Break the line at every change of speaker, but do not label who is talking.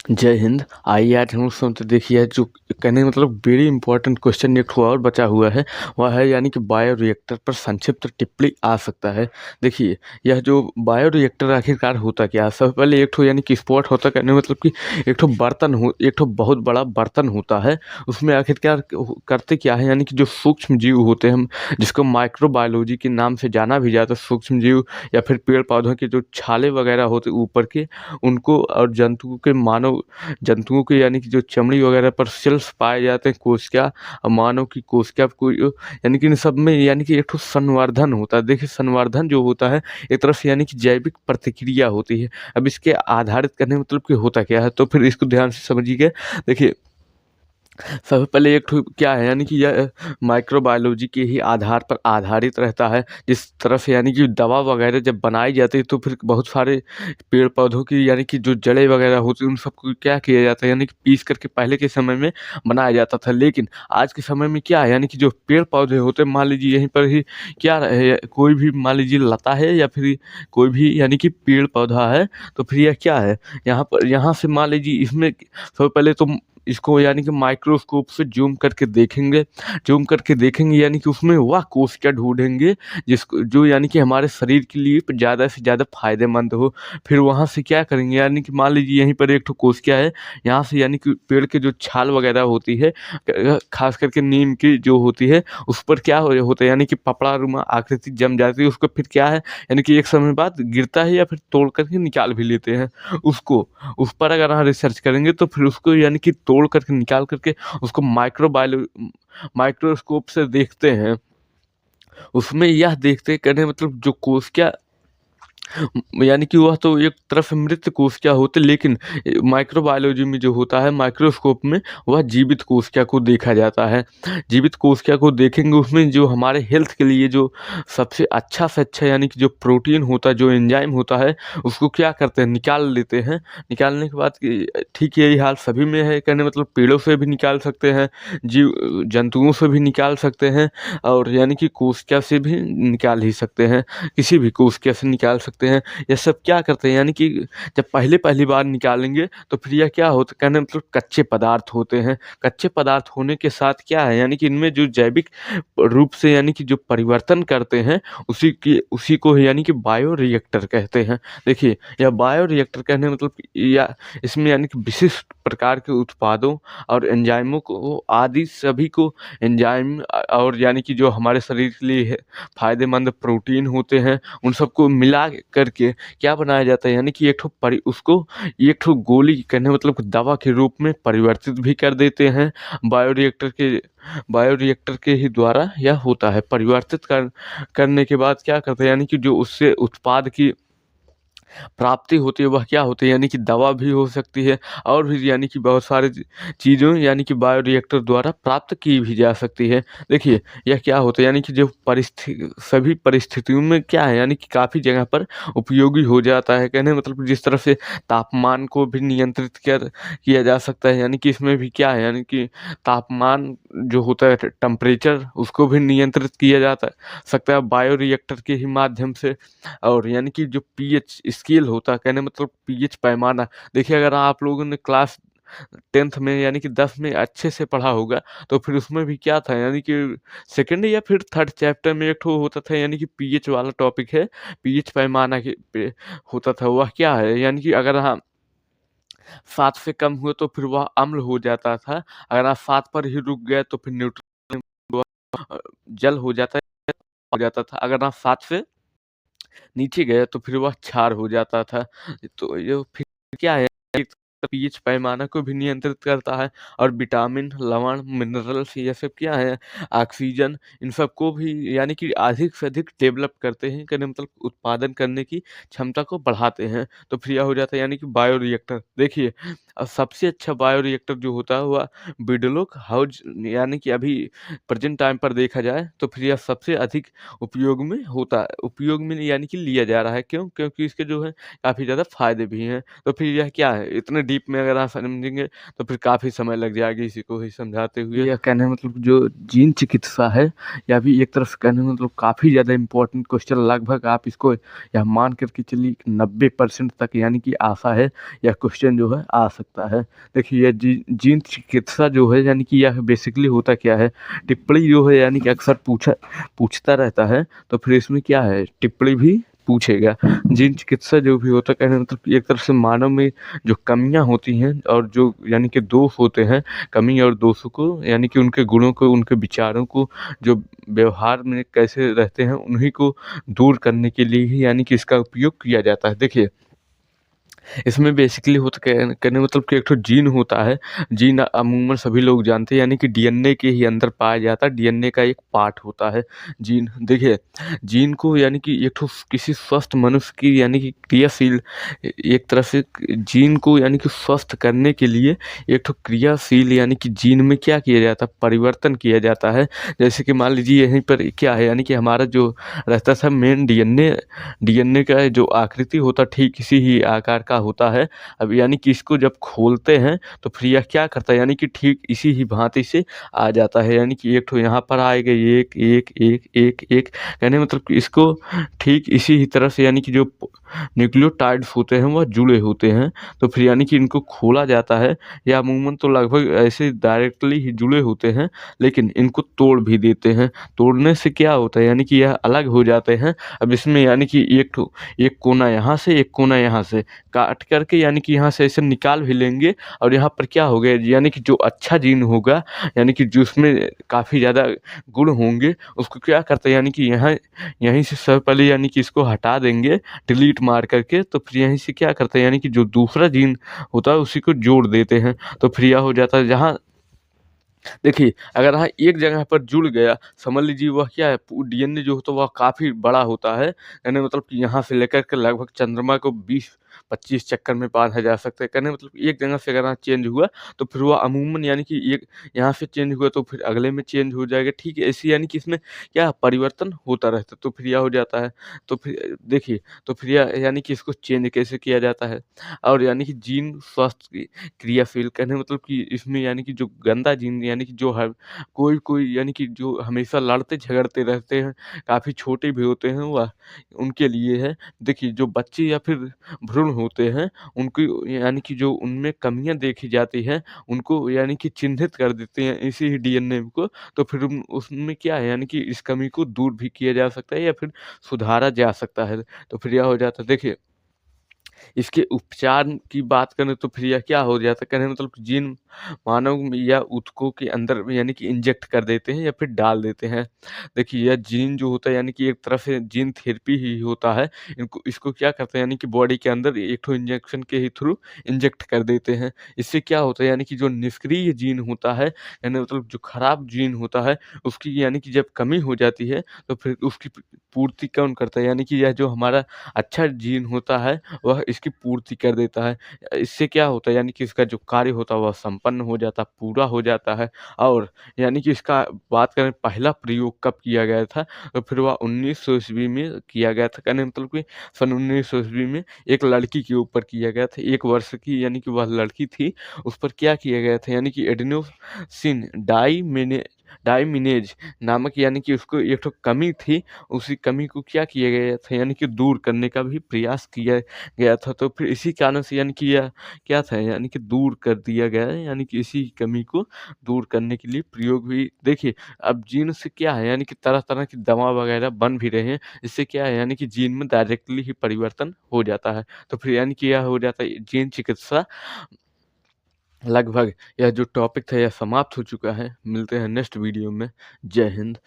जय हिंद। आइए आज हम लोग सुनते देखिए जो कहने का मतलब वेरी इंपॉर्टेंट क्वेश्चन एक ठो और बचा हुआ है, वह है यानी कि बायोरिएक्टर पर संक्षिप्त टिप्पणी आ सकता है। देखिए यह जो बायोरिएक्टर आखिरकार होता क्या है। सबसे पहले एक ठो यानी कि स्पॉट होता कहने मतलब कि एक ठो बर्तन हो, एक ठो बहुत बड़ा बर्तन होता है। उसमें आखिरकार करते क्या है यानी कि जो सूक्ष्म जीव होते हैं, हम जिसको माइक्रोबायोलॉजी के नाम से जाना भी जाता है, सूक्ष्म जीव या फिर पेड़ पौधों के जो छाले वगैरह होते ऊपर के, उनको और जंतुओं के मानव जंतुओं के यानी कि जो चमड़ी वगैरह पर सेल्स पाए जाते हैं कोशिका, और मानव की कोशिका को यानी कि इन सब में यानी कि एक ठो संवर्धन होता है। देखिए संवर्धन जो होता है एक तरह से यानी कि जैविक प्रतिक्रिया होती है। अब इसके आधारित करने मतलब कि होता क्या है, तो फिर इसको ध्यान से समझिए। देखिए सबसे पहले एक ठो क्या है यानी कि यह माइक्रोबायोलॉजी के ही आधार पर आधारित रहता है। जिस तरह से यानी कि दवा वगैरह जब बनाई जाती है तो फिर बहुत सारे पेड़ पौधों की यानी कि जो जड़ें वगैरह होती हैं उन सबको क्या किया जाता है यानी कि पीस करके पहले के समय में बनाया जाता था। लेकिन आज के समय में क्या है यानी कि जो पेड़ पौधे होते हैं, मान लीजिए यहीं पर ही क्या है, कोई भी मान लीजिए लता है या फिर कोई भी यानी कि पेड़ पौधा है, तो फिर यह क्या है, यहाँ से मान लीजिए इसमें सबसे पहले तो इसको यानी कि माइक्रोस्कोप से जूम करके देखेंगे यानी कि उसमें वह कोशिका ढूंढेंगे जिसको जो यानी कि हमारे शरीर के लिए ज़्यादा से ज़्यादा फायदेमंद हो। फिर वहाँ से क्या करेंगे यानी कि मान लीजिए यहीं पर एक ठो कोशिका है, यहाँ से यानी कि पेड़ के जो छाल वगैरह होती है, खास करके नीम की जो होती है, उस पर क्या होता है यानी कि पपड़ानुमा आकृति जम जाती है। उसको फिर क्या है यानी कि एक समय बाद गिरता है या फिर तोड़ करके निकाल भी लेते हैं उसको। उस पर अगर हम रिसर्च करेंगे तो फिर उसको यानी कि तोड़ करके निकाल करके उसको माइक्रोस्कोप से देखते हैं। उसमें यह देखते कहने मतलब जो कोशिका यानी कि वह तो एक तरफ से मृत कोशिका होते, लेकिन माइक्रोबायोलॉजी में जो होता है माइक्रोस्कोप में वह जीवित कोशिका को देखा जाता है। जीवित कोशिका को देखेंगे उसमें जो हमारे हेल्थ के लिए जो सबसे अच्छा से अच्छा यानी कि जो प्रोटीन होता है, जो एंजाइम होता है, उसको क्या करते हैं निकाल लेते हैं। निकालने के बाद ठीक यही हाल सभी में है, कहने मतलब पेड़ों से भी निकाल सकते हैं, जीव जंतुओं से भी निकाल सकते हैं, और यानी कि कोशिका से भी निकाल ही सकते हैं, किसी भी कोशिका से निकाल सकते हैं। ये सब क्या करते हैं यानी कि जब पहली बार निकालेंगे तो फिर यह क्या होता है कहने मतलब कच्चे पदार्थ होते हैं। कच्चे पदार्थ होने के साथ क्या है यानी कि इनमें जो जैविक रूप से यानी कि जो परिवर्तन करते हैं उसी को यानी कि बायोरिएक्टर कहते हैं। देखिए यह बायोरिएक्टर कहने मतलब या इसमें यानी कि विशिष्ट प्रकार के उत्पादों और एंजाइमों को आदि सभी को एंजाइम और यानी कि जो हमारे शरीर के लिए फ़ायदेमंद प्रोटीन होते हैं उन सबको मिला करके क्या बनाया जाता है यानी कि एक ठो गोली कहने मतलब दवा के रूप में परिवर्तित भी कर देते हैं। बायोरिएक्टर के ही द्वारा यह होता है। परिवर्तित करने के बाद क्या करते हैं यानी कि जो उससे उत्पाद की प्राप्ति होती है वह क्या होती है यानी कि दवा भी हो सकती है, और भी यानी कि बहुत सारी चीज़ों यानी कि बायोरिएक्टर द्वारा प्राप्त की भी जा सकती है। देखिए यह क्या होता है यानी कि जो सभी परिस्थितियों में क्या है यानी कि काफ़ी जगह पर उपयोगी हो जाता है। कहने मतलब जिस तरह से तापमान को भी नियंत्रित किया जा सकता है, यानी कि इसमें भी क्या है यानी कि तापमान जो होता है टेम्परेचर उसको भी नियंत्रित किया जाता सकता है बायोरिएक्टर के ही माध्यम से। और यानी कि जो पीएच स्केल होता है कहने मतलब पीएच पैमाना। देखिए अगर आप लोगों ने क्लास 10th में यानी कि 10 में अच्छे से पढ़ा होगा तो फिर उसमें भी क्या था यानी कि सेकंड या फिर थर्ड चैप्टर में एक ठो होता था यानी कि पीएच वाला टॉपिक है। पीएच पैमाना के पे होता था, वह क्या है यानी कि अगर हम 7 से कम हुए तो फिर वह अम्ल हो जाता था। अगर आप 7 पर ही रुक गए तो फिर न्यूट्रल जल हो जाता था। अगर आप 7 से नीचे गया तो फिर वह क्षार हो जाता था। तो ये फिर क्या है, एक पीएच पैमाना को भी नियंत्रित करता है, और विटामिन, लवण, मिनरल्स ये सब क्या है, ऑक्सीजन, इन सबको भी यानी कि अधिक से अधिक डेवलप करते हैं, कहने मतलब उत्पादन करने की क्षमता को बढ़ाते हैं। तो फिर यह हो जाता है यानी कि बायोरिएक्टर। देखिए सबसे अच्छा बायोरिएक्टर जो होता है वह बिडलोक हाउस यानी कि अभी प्रेजेंट टाइम पर देखा जाए तो फिर यह सबसे अधिक उपयोग में यानी कि लिया जा रहा है। क्यों? क्योंकि इसके जो है काफ़ी ज़्यादा फ़ायदे भी हैं। तो फिर यह क्या है, इतने डीप में अगर आप समझेंगे तो फिर काफ़ी समय लग जाएगा इसी को ही समझाते हुए। यह कहने का मतलब जो जीन चिकित्सा है यह भी एक तरफ से कहने का मतलब काफ़ी ज़्यादा इम्पोर्टेंट क्वेश्चन, लगभग आप इसको यह मान करके चलिए 90% तक यानी कि आशा है यह क्वेश्चन जो है आ सकता है। देखिए यह जीन चिकित्सा जो है यानी कि यह बेसिकली होता क्या है, टिप्पणी जो है यानी कि अक्सर पूछता रहता है, तो फिर इसमें क्या है टिप्पणी भी पूछेगा। जीन चिकित्सा जो भी होता है कहने का मतलब एक तरफ से मानव में जो कमियां होती हैं और जो यानी कि दोष होते हैं, कमी और दोषों को यानी कि उनके गुणों को, उनके विचारों को, जो व्यवहार में कैसे रहते हैं उन्हीं को दूर करने के लिए ही यानी कि इसका उपयोग किया जाता है। देखिए इसमें बेसिकली होता कहने कहने मतलब कि एक ठो जीन होता है। जीन अमूमन सभी लोग जानते हैं यानी कि डीएनए के ही अंदर पाया जाता है, डीएनए का एक पार्ट होता है जीन। देखिए जीन को यानी कि एक ठो किसी स्वस्थ मनुष्य की यानी कि क्रियाशील एक तरह से जीन को यानी कि स्वस्थ करने के लिए एक ठो क्रियाशील यानी कि जीन में क्या किया जाता है, परिवर्तन किया जाता है। जैसे कि मान लीजिए यहीं पर क्या है यानी कि हमारा जो रहता था मेन डीएनए, डीएनए का जो आकृति होता ठीक इसी ही आकार का होता है। अब यानी कि इसको जब खोलते हैं तो फिर यह क्या करता है यानी कि ठीक इसी ही भांति से आ जाता है, यानी कि एक ठो यहाँ पर आएगा एक एक एक एक एक, कहने मतलब कि इसको ठीक इसी ही तरह से यानी कि जो न्यूक्लियोटाइड्स होते हैं वह जुड़े होते हैं, तो फिर यानी कि इनको खोला जाता है। या अमूमन तो लगभग ऐसे डायरेक्टली ही जुड़े होते हैं, लेकिन इनको तोड़ भी देते हैं। तोड़ने से क्या होता है यानी कि यह अलग हो जाते हैं। अब इसमें यानी कि एक कोना यहाँ से, एक कोना यहाँ से काट करके यानी कि यहाँ से ऐसे निकाल भी लेंगे, और यहाँ पर क्या हो गया यानी कि जो अच्छा जीन होगा यानी कि जो उसमें काफ़ी ज़्यादा गुण होंगे उसको क्या करते हैं यानी कि यहाँ यहीं से सबसे पहले यानी कि इसको हटा देंगे डिलीट मार करके, तो फिर यहीं से क्या करते हैं यानी कि जो दूसरा जीन होता है उसी को जोड़ देते हैं। तो फिर यह हो जाता है जहाँ देखिए अगर हाँ एक जगह पर जुड़ गया, समझ लीजिए वह क्या है डीएनए जो होता है वह काफ़ी बड़ा होता है, यानी मतलब कि यहाँ से लेकर के लगभग चंद्रमा को 20-25 चक्कर में बाँधा जा सकता है। कहने मतलब एक जगह से अगर हाँ चेंज हुआ तो फिर वह अमूमन यानी कि एक यहाँ से चेंज हुआ तो फिर अगले में चेंज हो जाएगा, ठीक है। ऐसे यानी कि इसमें क्या परिवर्तन होता रहता है, तो फिर यह हो जाता है। तो फिर देखिए तो फिर यह यानी कि इसको चेंज कैसे किया जाता है, और यानी कि जीन स्वास्थ्य की क्रियाशील कहने मतलब कि इसमें यानी कि जो गंदा जीन यानी कि जो हर कोई यानी कि जो हमेशा लड़ते झगड़ते रहते हैं, काफ़ी छोटे भी होते हैं वह, उनके लिए है। देखिए जो बच्चे या फिर भ्रूण होते हैं उनकी यानी कि जो उनमें कमियाँ देखी जाती हैं उनको यानी कि चिन्हित कर देते हैं इसी ही डीएनए को, तो फिर उसमें क्या है यानी कि इस कमी को दूर भी किया जा सकता है या फिर सुधारा जा सकता है। तो फिर यह हो जाता है। देखिए इसके उपचार की बात करें तो फिर यह क्या हो जाता है, कहने का मतलब जीन मानव में या ऊतकों के अंदर यानी कि इंजेक्ट कर देते हैं या फिर डाल देते हैं। देखिए यह जीन जो होता है यानी कि एक तरह से जीन थेरेपी ही होता है। इनको इसको क्या करते हैं यानी कि बॉडी के अंदर एक ठो इंजेक्शन के ही थ्रू इंजेक्ट कर देते हैं। इससे क्या होता है यानी कि जो निष्क्रिय जीन होता है यानी मतलब जो खराब जीन होता है उसकी यानी कि जब कमी हो जाती है तो फिर उसकी पूर्ति कौन करता है, यानी कि यह जो हमारा अच्छा जीन होता है वह इसकी पूर्ति कर देता है। इससे क्या होता है यानी कि इसका जो कार्य होता है वह संपन्न हो जाता है, पूरा हो जाता है। और यानी कि इसका बात करें पहला प्रयोग कब किया गया था, तो फिर वह 1900 ईस्वी में किया गया था। कहने का मतलब कि सन 1900 ईस्वी में एक लड़की के ऊपर किया गया था, 1 वर्ष की यानी कि वह लड़की थी, उस पर क्या किया गया था यानी कि एडेनोसिन डाइमिनेज नामक यानी कि उसको एक ठो कमी थी, उसी कमी को क्या किया गया था यानी कि दूर करने का भी प्रयास किया गया था। तो फिर इसी कारण से यानी कि यह क्या था यानी कि दूर कर दिया गया है, यानी कि इसी कमी को दूर करने के लिए प्रयोग भी देखिए अब जीन से क्या है यानी कि तरह-तरह की दवा वगैरह बन भी रहे हैं। इससे क्या है यानी कि जीन में डायरेक्टली ही परिवर्तन हो जाता है। तो फिर यानी कि यह हो जाता है जीन चिकित्सा। लगभग यह जो टॉपिक था यह समाप्त हो चुका है। मिलते हैं नेक्स्ट वीडियो में। जय हिंद।